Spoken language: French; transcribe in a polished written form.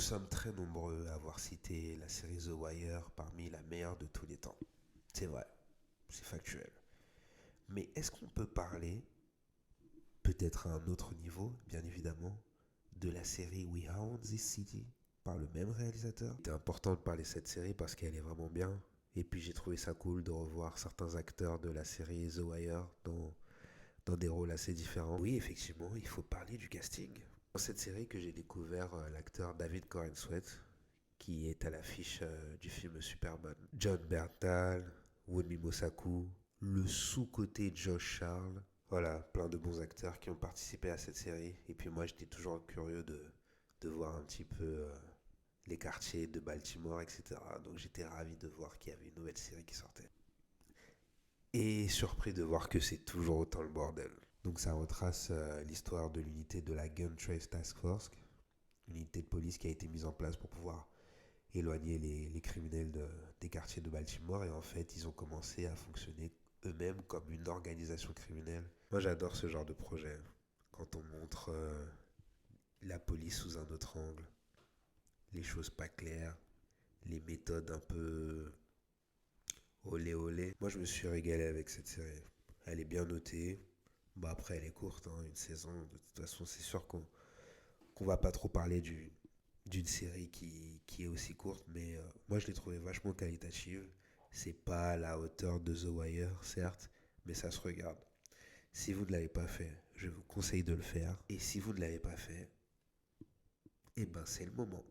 Nous sommes très nombreux à avoir cité la série The Wire parmi la meilleure de tous les temps. C'est vrai, c'est factuel. Mais est-ce qu'on peut parler, peut-être à un autre niveau, bien évidemment, de la série We Own This City par le même réalisateur? C'est important de parler de cette série parce qu'elle est vraiment bien. Et puis j'ai trouvé ça cool de revoir certains acteurs de la série The Wire dans des rôles assez différents. Oui, effectivement, il faut parler du casting. Dans cette série que j'ai découvert l'acteur David Corenswet, qui est à l'affiche du film Superman. John Bernthal, Wunmi Mosaku, le sous-côté Josh Charles. Voilà, plein de bons acteurs qui ont participé à cette série. Et puis moi, j'étais toujours curieux de voir un petit peu les quartiers de Baltimore, etc. Donc j'étais ravi de voir qu'il y avait une nouvelle série qui sortait. Et surpris de voir que c'est toujours autant le bordel. Donc ça retrace l'histoire de l'unité de la Gun Trace Task Force, une unité de police qui a été mise en place pour pouvoir éloigner les criminels des quartiers de Baltimore. Et en fait, ils ont commencé à fonctionner eux-mêmes comme une organisation criminelle. Moi, j'adore ce genre de projet. Quand on montre la police sous un autre angle, les choses pas claires, les méthodes un peu olé olé. Moi, je me suis régalé avec cette série. Elle est bien notée. Bah après, elle est courte, hein, une saison. De toute façon, c'est sûr qu'on va pas trop parler d'une série qui est aussi courte, mais moi je l'ai trouvée vachement qualitative. C'est pas à la hauteur de The Wire, certes, mais ça se regarde. Si vous ne l'avez pas fait, je vous conseille de le faire. Et si vous ne l'avez pas fait, eh ben c'est le moment.